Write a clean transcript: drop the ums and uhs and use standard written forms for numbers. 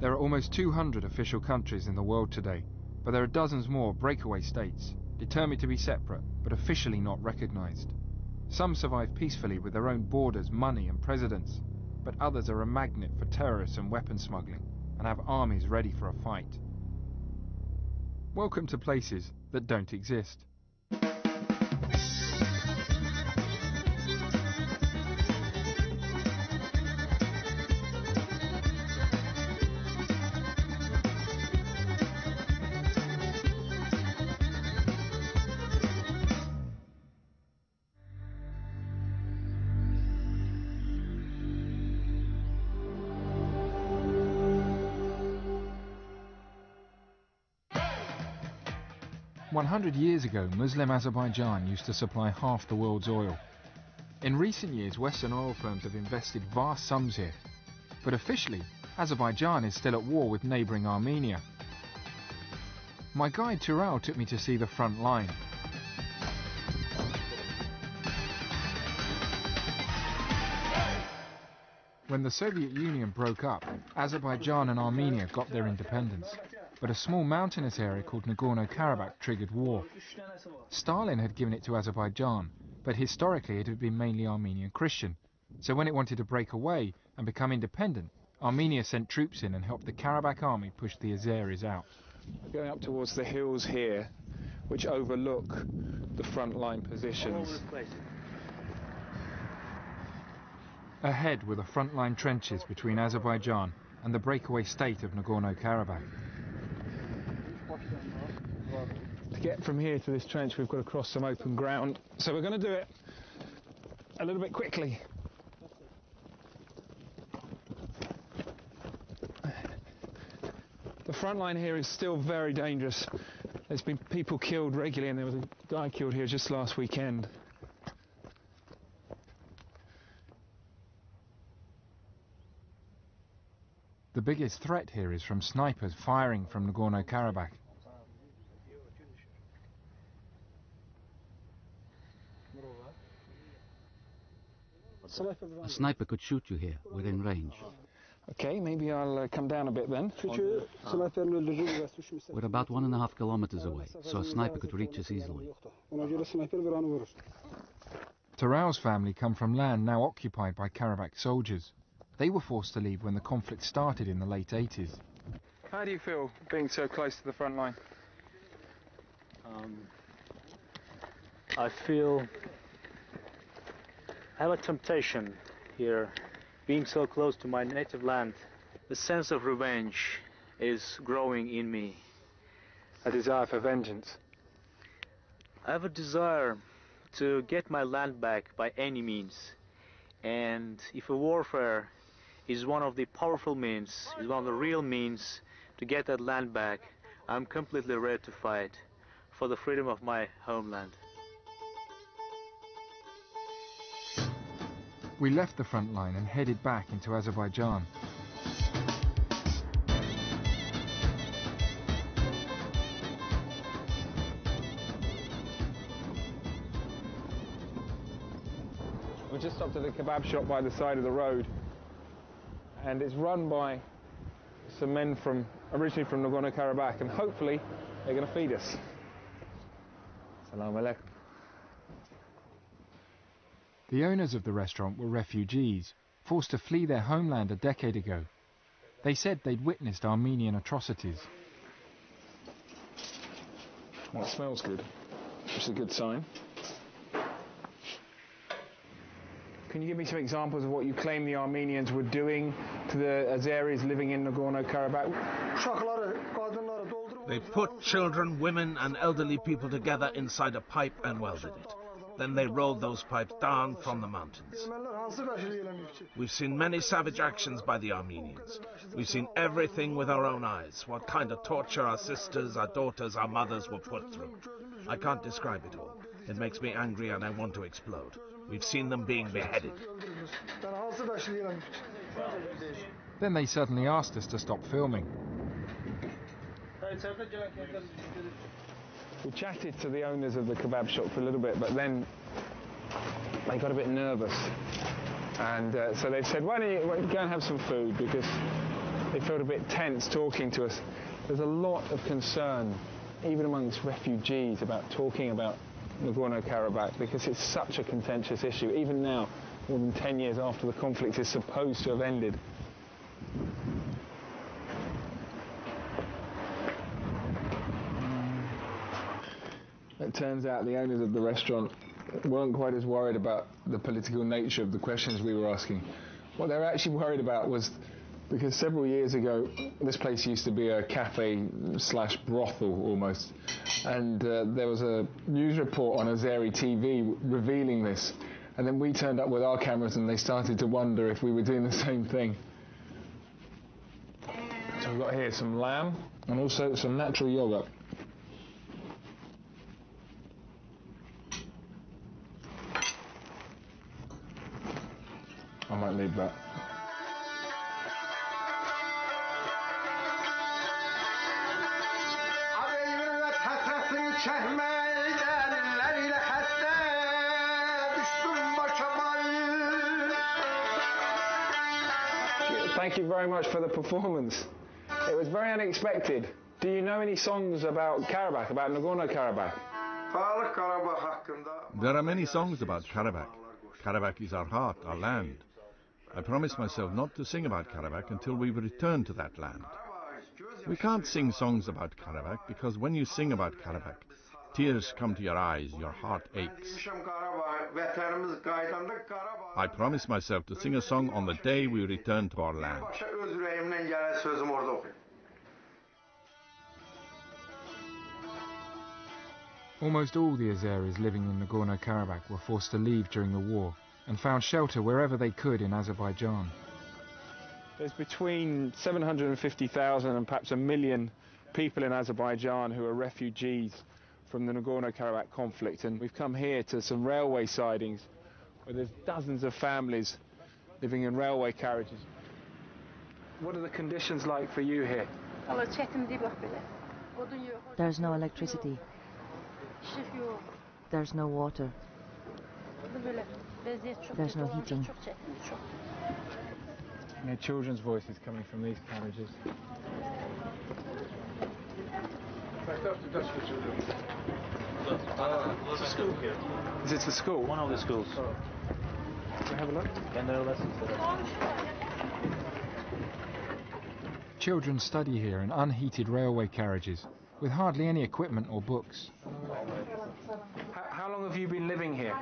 There are almost 200 official countries in the world today, but there are dozens more breakaway states, determined to be separate, but officially not recognized. Some survive peacefully with their own borders, money and presidents, but others are a magnet for terrorists and weapon smuggling, and have armies ready for a fight. Welcome to places that don't exist. "100 years ago, Muslim Azerbaijan used to supply half the world's oil. In recent years, Western oil firms have invested vast sums here. But officially, Azerbaijan is still at war with neighbouring Armenia. My guide Tural took me to see the front line. When the Soviet Union broke up, Azerbaijan and Armenia got their independence. But a small mountainous area called Nagorno Karabakh triggered war. Stalin had given it to Azerbaijan, but historically it had been mainly Armenian Christian. So when it wanted to break away and become independent, Armenia sent troops in and helped the Karabakh army push the Azeris out. We're going up towards the hills here, which overlook the front line positions. Ahead were the front line trenches between Azerbaijan and the breakaway state of Nagorno Karabakh. To get from here to this trench, we've got to cross some open ground, so we're going to do it a little bit quickly. The front line here is still very dangerous. There's been people killed regularly, and there was a guy killed here just last weekend. The biggest threat here is from snipers firing from Nagorno Karabakh. A sniper could shoot you here, within range. Okay, maybe I'll come down a bit then. We're about 1.5 kilometers away, so a sniper could reach us easily. Tural's family come from land now occupied by Karabakh soldiers. They were forced to leave when the conflict started in the late 80s. How do you feel being so close to the front line? I feel I have a temptation here, being so close to my native land. The sense of revenge is growing in me. A desire for vengeance? I have a desire to get my land back by any means. And if a warfare is one of the powerful means, is one of the real means to get that land back, I'm completely ready to fight for the freedom of my homeland. We left the front line and headed back into Azerbaijan. We just stopped at a kebab shop by the side of the road, and it's run by some men originally from Nagorno Karabakh, and hopefully they're going to feed us. Salam alaikum. The owners of the restaurant were refugees, forced to flee their homeland a decade ago. They said they'd witnessed Armenian atrocities. Well, it smells good, which is a good sign. Can you give me some examples of what you claim the Armenians were doing to the Azeris living in Nagorno Karabakh? They put children, women and elderly people together inside a pipe and welded it. Then they rolled those pipes down from the mountains. We've seen many savage actions by the Armenians. We've seen everything with our own eyes, what kind of torture our sisters, our daughters, our mothers were put through. I can't describe it all. It makes me angry and I want to explode. We've seen them being beheaded. Then they suddenly asked us to stop filming. We chatted to the owners of the kebab shop for a little bit, but then they got a bit nervous. And so they said, why don't you go and have some food, because They felt a bit tense talking to us. There's a lot of concern, even amongst refugees, about talking about Nagorno Karabakh because it's such a contentious issue. Even now, more than 10 years after the conflict is supposed to have ended. It turns out the owners of the restaurant weren't quite as worried about the political nature of the questions we were asking. What they were actually worried about was because several years ago this place used to be a cafe slash brothel almost, and there was a news report on Azeri TV revealing this, and then we turned up with our cameras and they started to wonder if we were doing the same thing. So we've got here some lamb and also some natural yogurt. I might leave that. Thank you very much for the performance. It was very unexpected. Do you know any songs about Karabakh, about Nagorno Karabakh? There are many songs about Karabakh. Karabakh is our heart, our land. I promised myself not to sing about Karabakh until we return to that land. We can't sing songs about Karabakh because when you sing about Karabakh, tears come to your eyes, your heart aches. I promised myself to sing a song on the day we return to our land. Almost all the Azeris living in Nagorno Karabakh were forced to leave during the war and found shelter wherever they could in Azerbaijan. There's between 750,000 and perhaps 1 million people in Azerbaijan who are refugees from the Nagorno Karabakh conflict, and we've come here to some railway sidings where there's dozens of families living in railway carriages. What are the conditions like for you here? There's no electricity. There's no water. There's no heating. You know, children's voices coming from these carriages. It's a school here. Is it the school? One of the schools. Oh. Can we have a look? And there are lessons there. Children study here in unheated railway carriages with hardly any equipment or books. How long have you been living here?